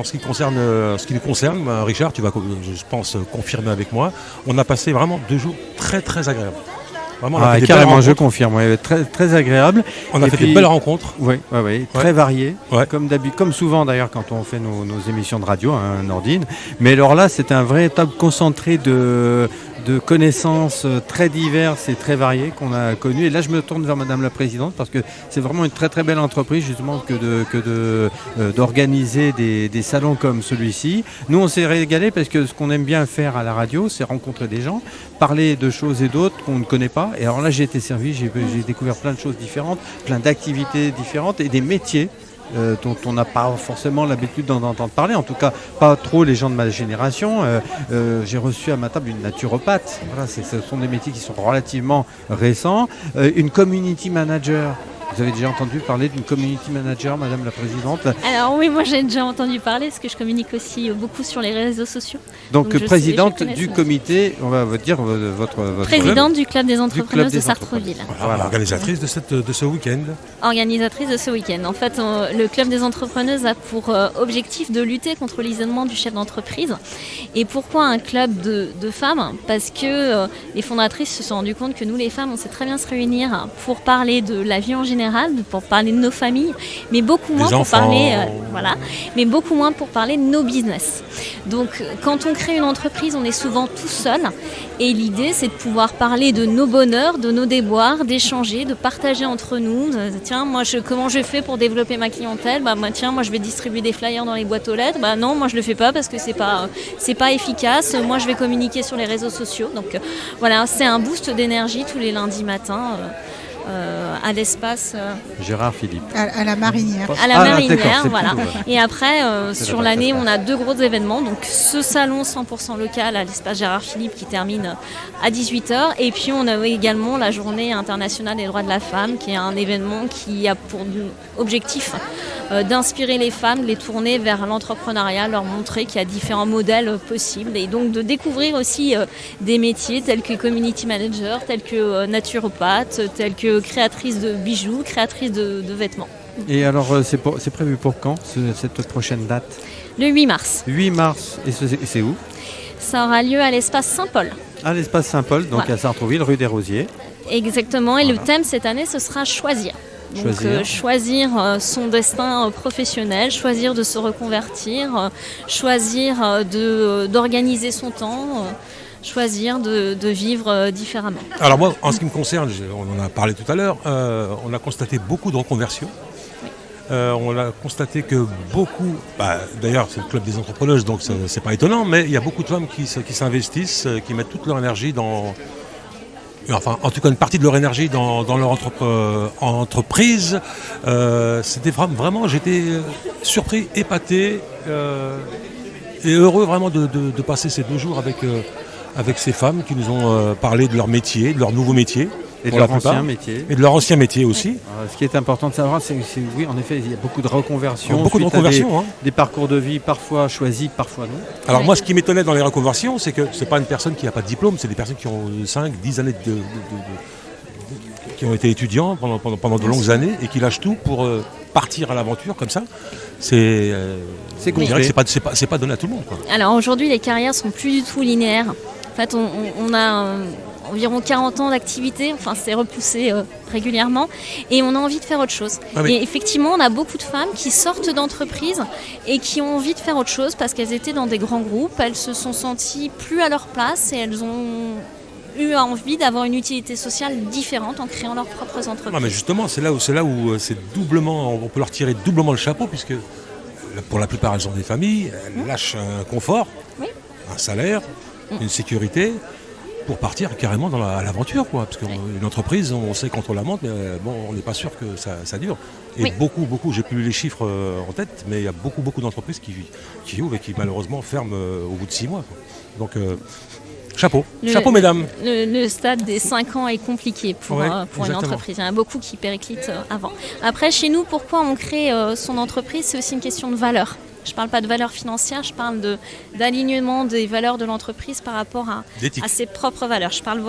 Richard, tu vas, je pense, confirmer avec moi, on a passé vraiment 2 jours très très agréables. Vraiment, on a fait des carrément, belles je rencontres. confirme. Ouais, très, très agréable. On a Et fait puis- des belles rencontres. Oui, très varié, Ouais. comme souvent d'ailleurs quand on fait nos émissions de radio, Nordine. Mais alors là, c'est un véritable concentré de connaissances très diverses et très variées qu'on a connues. Et là, je me tourne vers Madame la Présidente parce que c'est vraiment une très très belle entreprise justement d'organiser des salons comme celui-ci. Nous, on s'est régalé parce que ce qu'on aime bien faire à la radio, c'est rencontrer des gens, parler de choses et d'autres qu'on ne connaît pas. Et alors là, j'ai été servi, j'ai découvert plein de choses différentes, plein d'activités différentes et des métiers dont on n'a pas forcément l'habitude d'entendre parler, en tout cas pas trop les gens de ma génération. J'ai reçu à ma table une naturopathe. Voilà, ce sont des métiers qui sont relativement récents. Une community manager. Vous avez déjà entendu parler d'une community manager, Madame la Présidente? Alors oui, moi j'ai déjà entendu parler parce que je communique aussi beaucoup sur les réseaux sociaux. Donc je présidente connais du ce comité, on va vous dire votre présidente du club des entrepreneuses de Sartrouville. Voilà, organisatrice de ce week-end. Organisatrice de ce week-end. En fait, le club des entrepreneuses a pour objectif de lutter contre l'isolement du chef d'entreprise. Et pourquoi un club de femmes? Parce que les fondatrices se sont rendues compte que nous les femmes, on sait très bien se réunir pour parler de la vie en général, pour parler de nos familles, mais beaucoup moins pour parler, mais beaucoup moins pour parler de nos business. Donc, quand on crée une entreprise, on est souvent tout seul, et l'idée, c'est de pouvoir parler de nos bonheurs, de nos déboires, d'échanger, de partager entre nous. Tiens, moi, comment je fais pour développer ma clientèle? Tiens, moi, je vais distribuer des flyers dans les boîtes aux lettres. Non, moi, je le fais pas parce que c'est pas efficace. Moi, je vais communiquer sur les réseaux sociaux. Donc, voilà, c'est un boost d'énergie tous les lundis matins. À l'espace Gérard Philippe. À la Marinière. À la Marinière, d'accord, voilà. Tout, voilà. Et après, sur l'année, on a 2 gros événements. Donc, ce salon 100% local à l'espace Gérard Philippe qui termine à 18h. Et puis, on a également la Journée internationale des droits de la femme, qui est un événement qui a pour objectif d'inspirer les femmes, de les tourner vers l'entrepreneuriat, leur montrer qu'il y a différents modèles possibles. Et donc, de découvrir aussi des métiers tels que community manager, tels que naturopathe, tels que créatrice de bijoux, créatrice de vêtements. Et alors, c'est prévu pour quand, cette prochaine date? Le 8 mars. 8 mars, et c'est où? Ça aura lieu à l'espace Saint-Paul. À l'espace Saint-Paul, donc Voilà. à Sartrouville, rue des Rosiers. Exactement, et Voilà. le thème cette année, ce sera choisir. Donc Choisir. choisir son destin professionnel, choisir de se reconvertir, choisir d'organiser son temps, choisir de vivre différemment. Alors moi, en ce qui me concerne, on en a parlé tout à l'heure, on a constaté beaucoup de reconversions. On a constaté que beaucoup, d'ailleurs c'est le club des entrepreneuses, donc c'est pas étonnant, mais il y a beaucoup de femmes qui s'investissent, qui mettent toute leur énergie en tout cas une partie de leur énergie dans leur entreprise. C'était vraiment, j'étais surpris, épaté et heureux vraiment de passer ces 2 jours avec ces femmes qui nous ont parlé de leur métier, de leur nouveau métier. Et de leur ancien métier. Et de leur ancien métier aussi. Ce qui est important de savoir, c'est oui, en effet, il y a beaucoup de reconversions. Beaucoup de reconversions. Des parcours de vie parfois choisis, parfois non. Alors moi, ce qui m'étonnait dans les reconversions, c'est que c'est pas une personne qui n'a pas de diplôme, c'est des personnes qui ont 5-10 années qui ont été étudiants pendant de longues années et qui lâchent tout pour partir à l'aventure comme ça. C'est concret. C'est pas donné à tout le monde, quoi. Alors aujourd'hui, les carrières sont plus du tout linéaires. En fait, on a environ 40 ans d'activité, enfin c'est repoussé régulièrement, et on a envie de faire autre chose. Ah oui. Et effectivement, on a beaucoup de femmes qui sortent d'entreprises et qui ont envie de faire autre chose parce qu'elles étaient dans des grands groupes, elles se sont senties plus à leur place et elles ont eu envie d'avoir une utilité sociale différente en créant leurs propres entreprises. Non, mais justement, c'est là où c'est doublement, on peut leur tirer doublement le chapeau, puisque pour la plupart, elles ont des familles, elles lâchent un confort, Oui. un salaire, une sécurité, pour partir carrément à l'aventure, quoi. Parce qu'une entreprise, on sait quand on la monte, mais on n'est pas sûr que ça dure. Et Oui. beaucoup, j'ai plus les chiffres en tête, mais il y a beaucoup d'entreprises qui ouvrent et qui malheureusement ferment au bout de 6 mois, quoi. Donc, chapeau, mesdames. Le stade des 5 ans est compliqué pour une exactement. entreprise. Il y en a beaucoup qui périclitent avant. Après, chez nous, pourquoi on crée son entreprise? C'est aussi une question de valeur. Je ne parle pas de valeur financière, je parle d'alignement des valeurs de l'entreprise par rapport à ses propres valeurs. Je parle,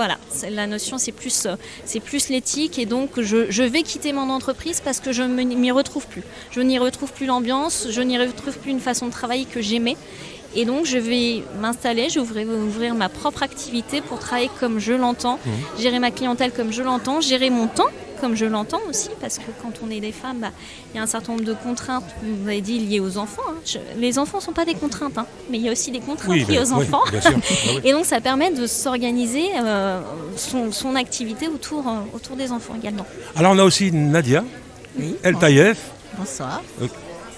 la notion, c'est plus l'éthique, et donc je vais quitter mon entreprise parce que je ne m'y retrouve plus. Je n'y retrouve plus l'ambiance, je n'y retrouve plus une façon de travailler que j'aimais. Et donc je vais m'installer, je vais ouvrir ma propre activité pour travailler comme je l'entends, gérer ma clientèle comme je l'entends, gérer mon temps comme je l'entends aussi, parce que quand on est des femmes, il y a un certain nombre de contraintes, vous avez dit, liées aux enfants. Les enfants ne sont pas des contraintes, mais il y a aussi des contraintes liées aux enfants. Bien sûr. Et donc ça permet de s'organiser son activité autour des enfants également. Alors on a aussi Nadia El Taïef. Bonsoir.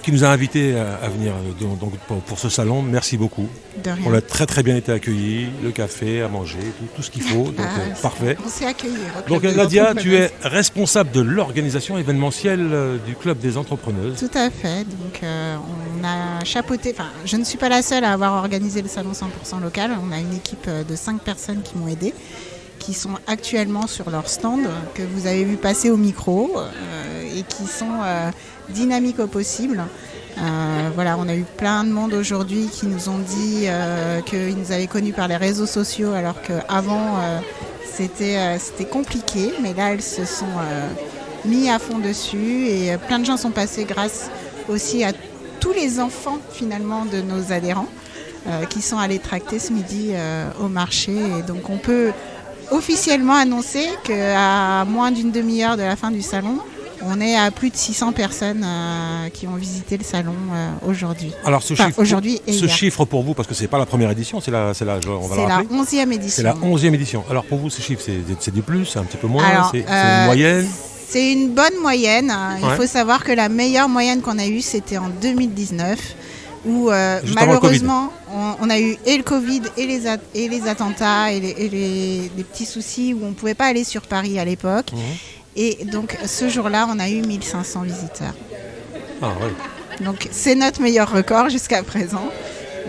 Qui nous a invités à venir donc, pour ce salon. Merci beaucoup. De rien. On a très bien été accueillis, le café, à manger, tout ce qu'il faut. Donc parfait. On s'est accueillis. Donc Nadia, tu es responsable de l'organisation événementielle du club des entrepreneuses. Tout à fait. Donc on a chapeauté. Enfin, je ne suis pas la seule à avoir organisé le salon 100% local. On a une équipe de 5 personnes qui m'ont aidée, qui sont actuellement sur leur stand, que vous avez vu passer au micro, et qui sont dynamiques au possible. Voilà, on a eu plein de monde aujourd'hui qui nous ont dit qu'ils nous avaient connus par les réseaux sociaux alors qu'avant c'était compliqué, mais là elles se sont mis à fond dessus et plein de gens sont passés grâce aussi à tous les enfants finalement de nos adhérents qui sont allés tracter ce midi au marché. Et donc on peut officiellement annoncer qu'à moins d'une demi-heure de la fin du salon, on est à plus de 600 personnes qui ont visité le salon aujourd'hui. Alors ce hier. chiffre pour vous, parce que c'est pas la première édition, c'est la 11e édition. C'est la 11e édition. Alors pour vous, ce chiffre, c'est du plus, c'est un petit peu moins, Alors, c'est une moyenne? C'est une bonne moyenne. Il faut savoir que la meilleure moyenne qu'on a eue, c'était en 2019, où malheureusement, on a eu et le Covid et les attentats et les petits soucis où on ne pouvait pas aller sur Paris à l'époque. Et donc ce jour-là, on a eu 1500 visiteurs. Ah oui. Donc c'est notre meilleur record jusqu'à présent.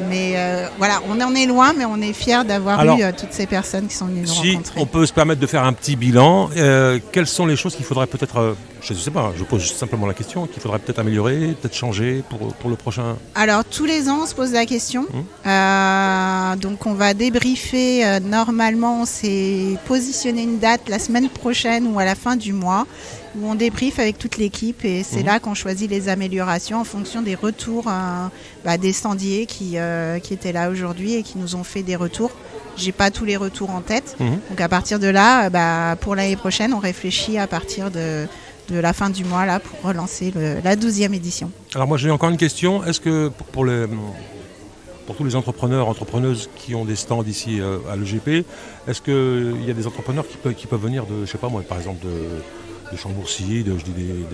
Mais voilà, on en est loin, mais on est fiers d'avoir eu toutes ces personnes qui sont venues nous rencontrer. Si on peut se permettre de faire un petit bilan, quelles sont les choses qu'il faudrait peut-être, je ne sais pas, je pose simplement la question, qu'il faudrait peut-être améliorer, peut-être changer pour le prochain? Alors tous les ans, on se pose la question. Donc on va débriefer. Normalement, on s'est positionné une date la semaine prochaine ou à la fin du mois, où on débriefe avec toute l'équipe et c'est là qu'on choisit les améliorations en fonction des retours des standiers qui étaient là aujourd'hui et qui nous ont fait des retours. J'ai pas tous les retours en tête. Donc à partir de là, pour l'année prochaine, on réfléchit à partir de la fin du mois là, pour relancer la 12e édition. Alors moi j'ai encore une question. Est-ce que pour tous les entrepreneuses qui ont des stands ici à l'EGP, est-ce qu'il y a des entrepreneurs qui peuvent venir de, je sais pas moi, par exemple de Chambourcy, des villes.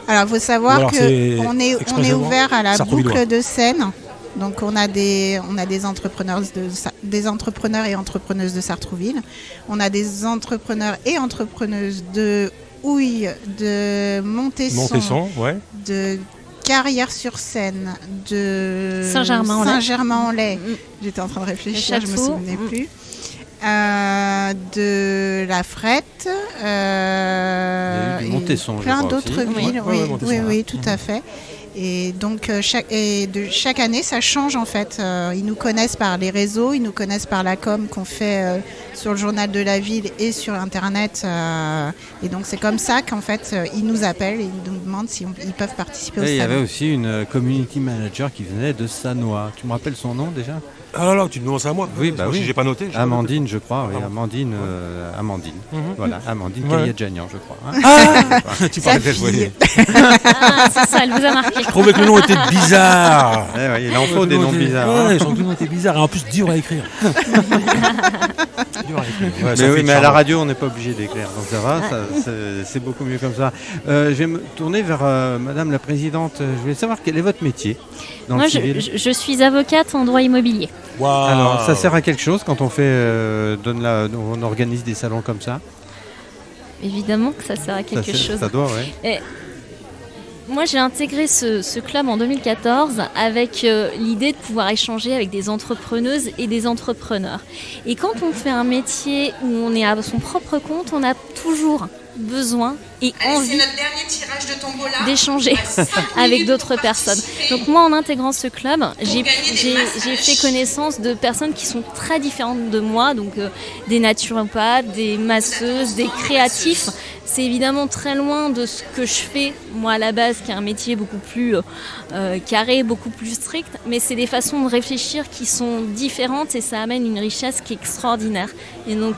Alors il faut savoir qu'on est ouvert à la boucle de Seine. Donc on a des entrepreneurs et entrepreneuses de Sartrouville. On a des entrepreneurs et entrepreneuses de Houille, de Montesson, de Carrière-sur-Seine, de Saint-Germain-en-Laye. J'étais en train de réfléchir, je ne me souvenais plus. De la Frette, Montesson, plein d'autres villes, oui, tout à fait. Et donc chaque année, ça change en fait. Ils nous connaissent par les réseaux, ils nous connaissent par la com qu'on fait sur le journal de la ville et sur Internet. Et donc c'est comme ça qu'en fait, ils nous appellent et ils nous demandent s'ils peuvent participer au salon. Il y avait aussi une community manager qui venait de Sannois. Tu me rappelles son nom déjà ? Ah là, tu demandes ça à moi? Oui, bah oui. J'ai pas noté. Amandine, je crois. Oui, Amandine. Voilà, Amandine Kayadjanian, je crois. Ah tu parlais d'elle, oui. C'est ça, elle vous a marqué. Je trouvais que le nom était bizarre. Il en faut des noms bizarres. Ouais, son nom était bizarre et en plus dur à écrire. Mais à la radio, on n'est pas obligé d'écrire. Donc ça va, c'est beaucoup mieux comme ça. Je vais me tourner vers Madame la Présidente. Je voulais savoir quel est votre métier dans le civil. Je suis avocate en droit immobilier. Wow. Alors, ça sert à quelque chose quand on on organise des salons comme ça? Évidemment que ça sert à quelque chose. Ça doit, oui. Moi, j'ai intégré ce club en 2014 avec l'idée de pouvoir échanger avec des entrepreneuses et des entrepreneurs. Et quand on fait un métier où on est à son propre compte, on a toujours besoin et envie d'échanger avec d'autres personnes. Donc moi, en intégrant ce club, j'ai fait connaissance de personnes qui sont très différentes de moi, donc des naturopathes, des masseuses, des créatifs. C'est évidemment très loin de ce que je fais, moi à la base, qui est un métier beaucoup plus carré, beaucoup plus strict, mais c'est des façons de réfléchir qui sont différentes et ça amène une richesse qui est extraordinaire. Et donc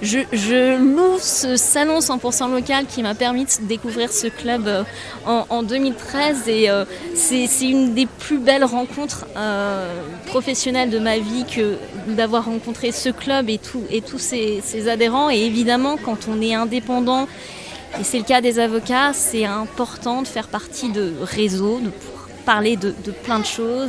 je loue ce salon 100% local qui m'a permis de découvrir ce club en 2013 et c'est une des plus belles rencontres professionnelles de ma vie que d'avoir rencontré ce club et tous ses adhérents. Et évidemment, quand on est indépendant, et c'est le cas des avocats, c'est important de faire partie de réseaux, de parler de plein de choses,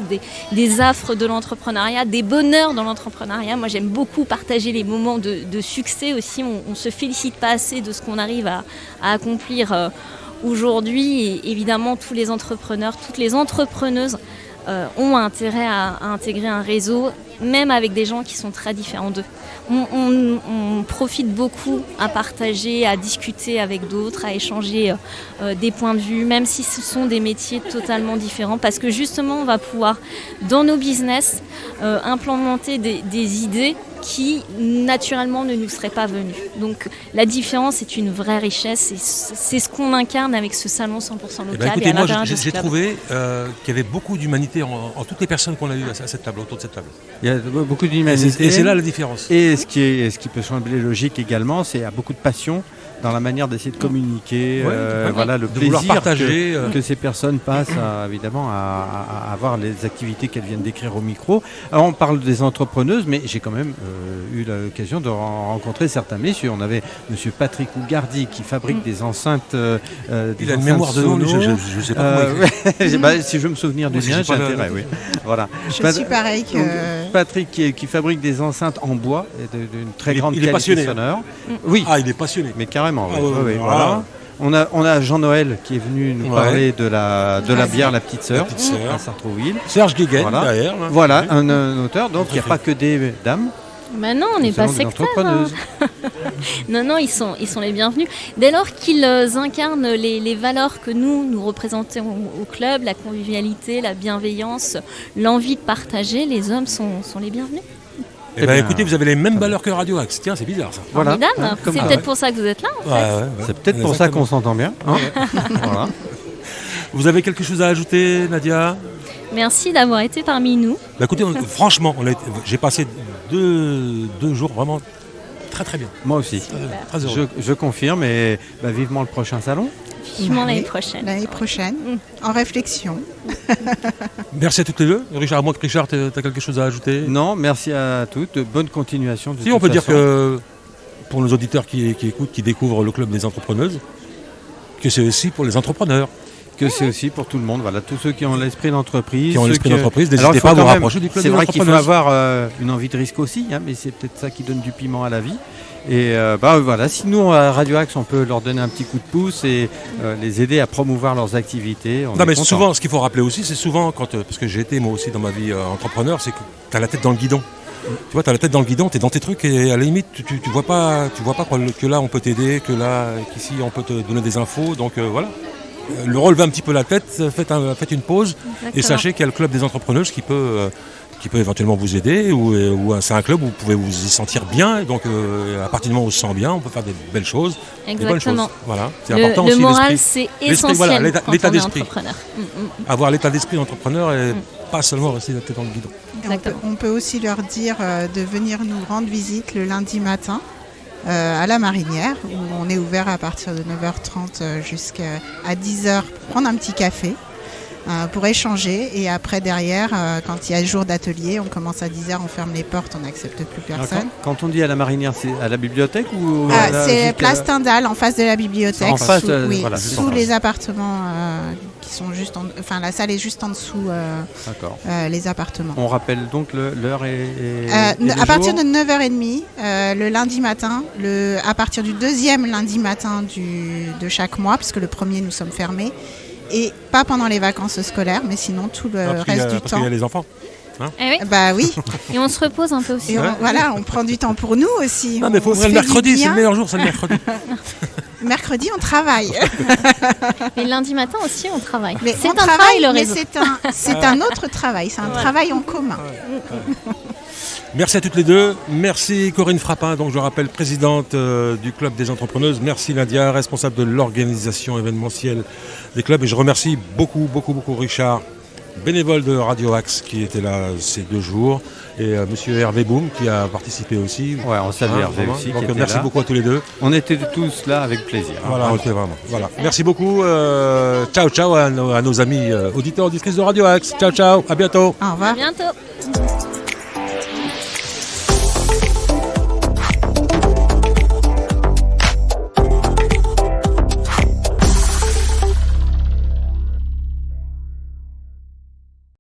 des affres de l'entrepreneuriat, des bonheurs dans l'entrepreneuriat. Moi, j'aime beaucoup partager les moments de succès aussi. On ne se félicite pas assez de ce qu'on arrive à accomplir aujourd'hui. Et évidemment, tous les entrepreneurs, toutes les entrepreneuses ont intérêt à intégrer un réseau même avec des gens qui sont très différents d'eux. On profite beaucoup à partager, à discuter avec d'autres, à échanger des points de vue, même si ce sont des métiers totalement différents, parce que justement on va pouvoir dans nos business implémenter des idées qui naturellement ne nous seraient pas venues. Donc la différence est une vraie richesse et c'est ce qu'on incarne avec ce salon 100% local. Écoutez, et à moi l'intérieur de j'ai ce club. trouvé qu'il y avait beaucoup d'humanité en toutes les personnes qu'on a eues à cette table, autour de cette table. Il y a beaucoup d'humanité. Et c'est là la différence. Et ce qui peut sembler logique également, c'est qu'il y a beaucoup de passion dans la manière d'essayer de communiquer, voilà, le de vouloir plaisir partager que ces personnes passent évidemment à avoir les activités qu'elles viennent décrire au micro. Alors on parle des entrepreneuses, mais j'ai quand même eu l'occasion de rencontrer certains messieurs. On avait monsieur Patrick Ougardi qui fabrique des enceintes il a une mémoire de nom, je ne sais pas comment si je veux me souvenir du mien, j'ai intérêt, oui. Voilà. Je suis pareil que... Patrick qui fabrique des enceintes en bois et d'une très grande il est qualité passionné, sonore. Oui. Ah, il est passionné. Mais carrément, Ah, oui, voilà. On a Jean-Noël qui est venu nous parler de la bière La Petite Sœur à Sartrouville. Serge Guéguen derrière. Là. Voilà, un auteur. Donc il n'y a pas que des dames. Mais non, on n'est pas sectaire. Non, ils sont les bienvenus. Dès lors qu'ils incarnent les valeurs que nous représentons au club, la convivialité, la bienveillance, l'envie de partager, les hommes sont les bienvenus. Eh bien, écoutez, vous avez les mêmes valeurs que Radio Axe. Tiens, c'est bizarre ça. Voilà. C'est peut-être pour ça que vous êtes là, en fait. C'est peut-être pour ça qu'on s'entend bien. Hein. Voilà. Vous avez quelque chose à ajouter, Nadia ? Merci d'avoir été parmi nous. Bah, écoutez, franchement, j'ai passé deux jours vraiment très très bien. Moi aussi. Très heureux. Je confirme et vivement le prochain salon. Vivement l'année prochaine. L'année prochaine, en réflexion. Merci à toutes les deux. Richard, moi, Richard, tu as quelque chose à ajouter ? Non, merci à toutes. Bonne continuation. Si, on peut dire que pour nos auditeurs qui écoutent, qui découvrent le club des entrepreneuses, que c'est aussi pour les entrepreneurs. Que c'est aussi pour tout le monde, voilà, tous ceux qui ont l'esprit d'entreprise. N'hésitez pas à vous rapprocher du club des entrepreneuses. C'est vrai qu'il faut avoir une envie de risque aussi, mais c'est peut-être ça qui donne du piment à la vie. Et voilà, si nous à Radio Axe on peut leur donner un petit coup de pouce et les aider à promouvoir leurs activités. Non, mais souvent, ce qu'il faut rappeler aussi, c'est souvent parce que j'ai été moi aussi dans ma vie entrepreneur, c'est que tu as la tête dans le guidon. Tu vois, tu as la tête dans le guidon, tu es dans tes trucs et à la limite, tu vois pas que là on peut t'aider, qu'ici on peut te donner des infos. Donc voilà. Le relevez un petit peu la tête, faites une pause. Exactement. Et sachez qu'il y a le club des entrepreneuses qui peut éventuellement vous aider ou c'est un club où vous pouvez vous y sentir bien. Et donc à partir du moment où on se sent bien, on peut faire des belles choses. Exactement. Des bonnes choses. Voilà. C'est important aussi. Le moral, c'est essentiel. Voilà, l'état d'esprit. Avoir l'état d'esprit d'entrepreneur et pas seulement rester la tête dans le guidon. On peut aussi leur dire de venir nous rendre visite le lundi matin. À la Marinière, où on est ouvert à partir de 9h30 jusqu'à 10h pour prendre un petit café, pour échanger. Et après, derrière, quand il y a jour d'atelier, on commence à 10h, on ferme les portes, on n'accepte plus personne. Quand on dit à la Marinière, c'est à la bibliothèque ou c'est place Stendhal, en face de la bibliothèque, sous les appartements qui sont juste la salle est juste en dessous les appartements. On rappelle donc l'heure et à partir de 9h30 le lundi matin, à partir du deuxième lundi matin de chaque mois, parce que le premier nous sommes fermés, et pas pendant les vacances scolaires, mais sinon tout le reste du temps. Parce qu'il y a les enfants. Hein oui. Bah oui. Et on se repose un peu aussi. Et on prend du temps pour nous aussi. Non, mais il faut ouvrir le mercredi, c'est le meilleur jour, c'est le mercredi. Mercredi, on travaille. Mais lundi matin aussi, on travaille. Mais c'est un travail, le réseau. C'est un autre travail, c'est un travail en commun. Merci à toutes les deux. Merci Corinne Frappin, donc je rappelle présidente du club des entrepreneuses. Merci Nadia, responsable de l'organisation événementielle des clubs. Et je remercie beaucoup Richard, bénévole de Radio Axe, qui était là ces 2 jours. Et monsieur Hervé Boum qui a participé aussi. Ouais, on salue Hervé aussi. Donc merci beaucoup à tous les deux. On était tous là avec plaisir. Voilà, on était vraiment. Voilà. Merci beaucoup. Ciao à nos amis auditeurs, auditrices de Radio Axe. Ciao, à bientôt. Au revoir. À bientôt.